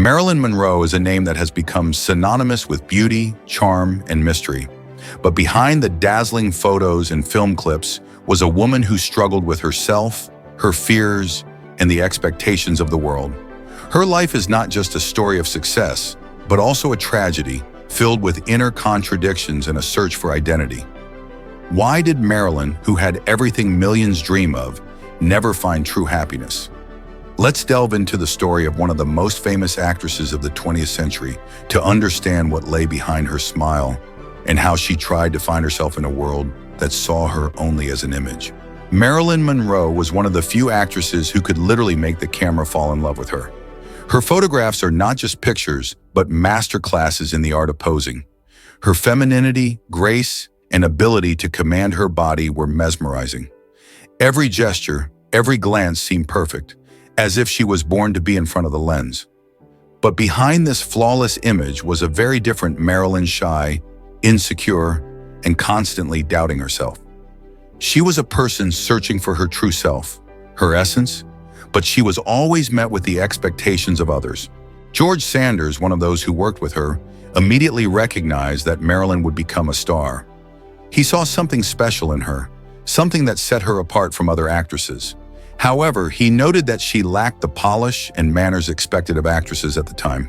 Marilyn Monroe is a name that has become synonymous with beauty, charm, and mystery. But behind the dazzling photos and film clips was a woman who struggled with herself, her fears, and the expectations of the world. Her life is not just a story of success, but also a tragedy filled with inner contradictions and a search for identity. Why did Marilyn, who had everything millions dream of, never find true happiness? Let's delve into the story of one of the most famous actresses of the 20th century to understand what lay behind her smile and how she tried to find herself in a world that saw her only as an image. Marilyn Monroe was one of the few actresses who could literally make the camera fall in love with her. Her photographs are not just pictures, but masterclasses in the art of posing. Her femininity, grace, and ability to command her body were mesmerizing. Every gesture, every glance seemed perfect, as if she was born to be in front of the lens. But behind this flawless image was a very different Marilyn, shy, insecure, and constantly doubting herself. She was a person searching for her true self, her essence, but she was always met with the expectations of others. George Sanders, one of those who worked with her, immediately recognized that Marilyn would become a star. He saw something special in her, something that set her apart from other actresses. However, he noted that she lacked the polish and manners expected of actresses at the time.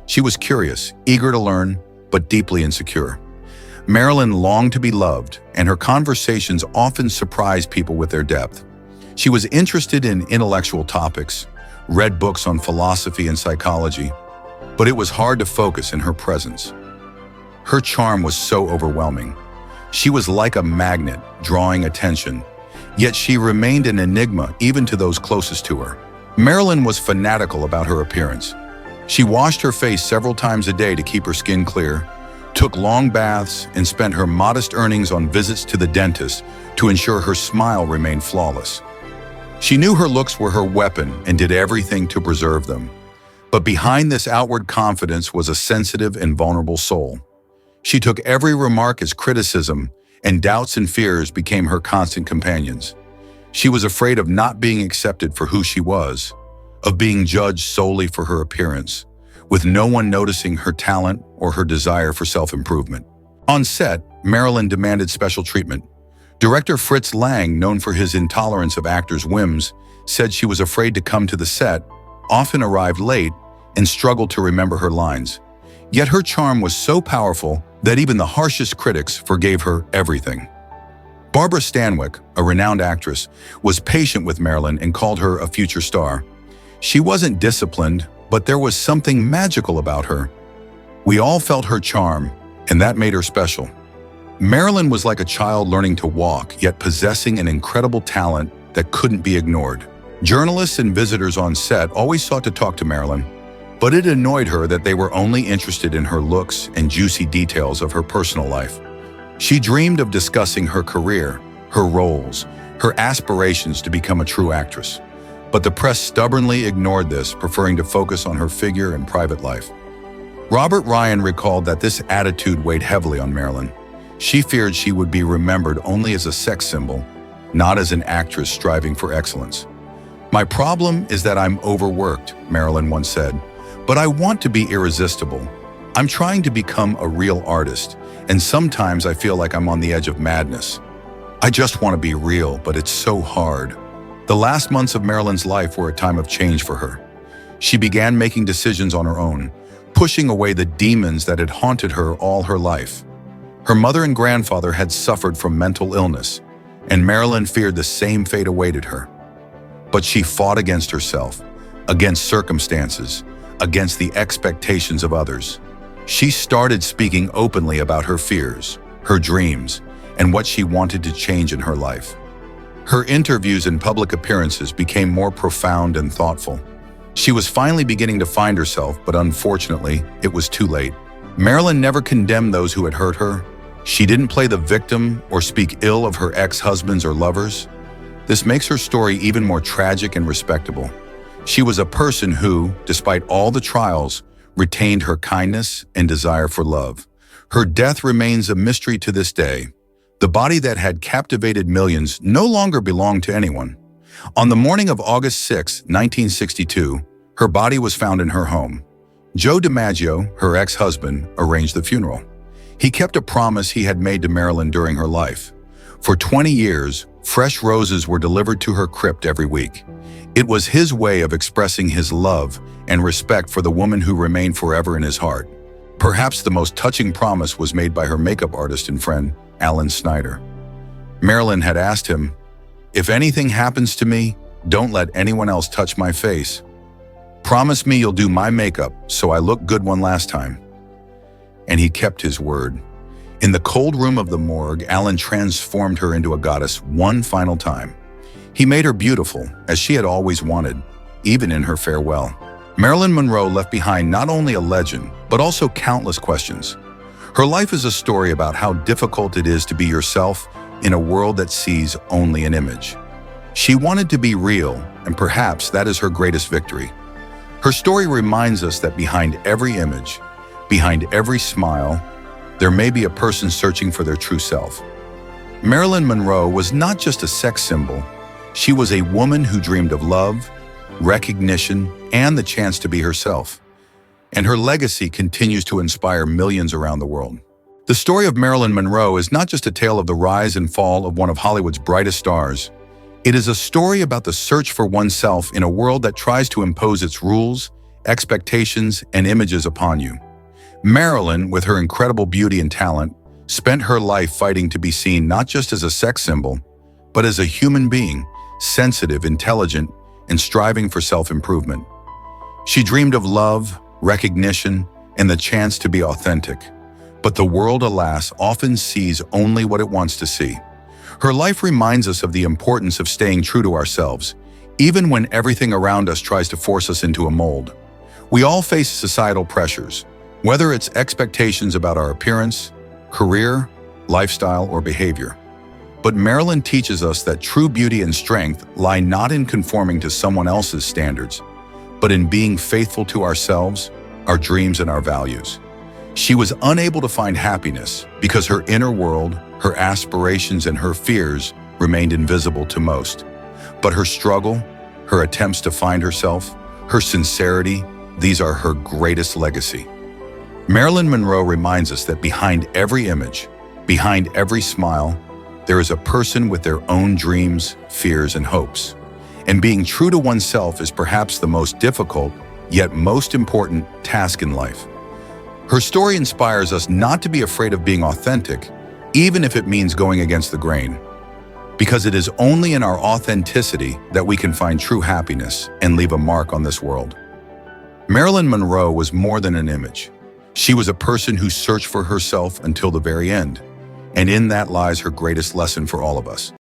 She was curious, eager to learn, but deeply insecure. Marilyn longed to be loved, and her conversations often surprised people with their depth. She was interested in intellectual topics, read books on philosophy and psychology, but it was hard to focus in her presence. Her charm was so overwhelming. She was like a magnet, drawing attention, yet she remained an enigma even to those closest to her. Marilyn was fanatical about her appearance. She washed her face several times a day to keep her skin clear, took long baths, and spent her modest earnings on visits to the dentist to ensure her smile remained flawless. She knew her looks were her weapon and did everything to preserve them. But behind this outward confidence was a sensitive and vulnerable soul. She took every remark as criticism, and doubts and fears became her constant companions. She was afraid of not being accepted for who she was, of being judged solely for her appearance, with no one noticing her talent or her desire for self-improvement. On set, Marilyn demanded special treatment. Director Fritz Lang, known for his intolerance of actors' whims, said she was afraid to come to the set, often arrived late, and struggled to remember her lines. Yet her charm was so powerful that even the harshest critics forgave her everything. Barbara Stanwyck, a renowned actress, was patient with Marilyn and called her a future star. She wasn't disciplined, but there was something magical about her. We all felt her charm, and that made her special. Marilyn was like a child learning to walk, yet possessing an incredible talent that couldn't be ignored. Journalists and visitors on set always sought to talk to Marilyn, but it annoyed her that they were only interested in her looks and juicy details of her personal life. She dreamed of discussing her career, her roles, her aspirations to become a true actress. But the press stubbornly ignored this, preferring to focus on her figure and private life. Robert Ryan recalled that this attitude weighed heavily on Marilyn. She feared she would be remembered only as a sex symbol, not as an actress striving for excellence. "My problem is that I'm overworked," Marilyn once said, "but I want to be irresistible. I'm trying to become a real artist, and sometimes I feel like I'm on the edge of madness. I just want to be real, but it's so hard." The last months of Marilyn's life were a time of change for her. She began making decisions on her own, pushing away the demons that had haunted her all her life. Her mother and grandfather had suffered from mental illness, and Marilyn feared the same fate awaited her. But she fought against herself, against circumstances, against the expectations of others. She started speaking openly about her fears, her dreams, and what she wanted to change in her life. Her interviews and public appearances became more profound and thoughtful. She was finally beginning to find herself, but unfortunately, it was too late. Marilyn never condemned those who had hurt her. She didn't play the victim or speak ill of her ex-husbands or lovers. This makes her story even more tragic and respectable. She was a person who, despite all the trials, retained her kindness and desire for love. Her death remains a mystery to this day. The body that had captivated millions no longer belonged to anyone. On the morning of August 6, 1962, her body was found in her home. Joe DiMaggio, her ex-husband, arranged the funeral. He kept a promise he had made to Marilyn during her life. For 20 years, fresh roses were delivered to her crypt every week. It was his way of expressing his love and respect for the woman who remained forever in his heart. Perhaps the most touching promise was made by her makeup artist and friend, Alan Snyder. Marilyn had asked him, "If anything happens to me, don't let anyone else touch my face. Promise me you'll do my makeup so I look good one last time." And he kept his word. In the cold room of the morgue, Alan transformed her into a goddess one final time. He made her beautiful, as she had always wanted, even in her farewell. Marilyn Monroe left behind not only a legend, but also countless questions. Her life is a story about how difficult it is to be yourself in a world that sees only an image. She wanted to be real, and perhaps that is her greatest victory. Her story reminds us that behind every image, behind every smile, there may be a person searching for their true self. Marilyn Monroe was not just a sex symbol. She was a woman who dreamed of love, recognition, and the chance to be herself. And her legacy continues to inspire millions around the world. The story of Marilyn Monroe is not just a tale of the rise and fall of one of Hollywood's brightest stars. It is a story about the search for oneself in a world that tries to impose its rules, expectations, and images upon you. Marilyn, with her incredible beauty and talent, spent her life fighting to be seen not just as a sex symbol, but as a human being, sensitive, intelligent, and striving for self-improvement. She dreamed of love, recognition, and the chance to be authentic. But the world, alas, often sees only what it wants to see. Her life reminds us of the importance of staying true to ourselves, even when everything around us tries to force us into a mold. We all face societal pressures, whether it's expectations about our appearance, career, lifestyle, or behavior. But Marilyn teaches us that true beauty and strength lie not in conforming to someone else's standards, but in being faithful to ourselves, our dreams, and our values. She was unable to find happiness because her inner world, her aspirations, and her fears remained invisible to most. But her struggle, her attempts to find herself, her sincerity, these are her greatest legacy. Marilyn Monroe reminds us that behind every image, behind every smile, there is a person with their own dreams, fears, and hopes. And being true to oneself is perhaps the most difficult, yet most important task in life. Her story inspires us not to be afraid of being authentic, even if it means going against the grain. Because it is only in our authenticity that we can find true happiness and leave a mark on this world. Marilyn Monroe was more than an image. She was a person who searched for herself until the very end. And in that lies her greatest lesson for all of us.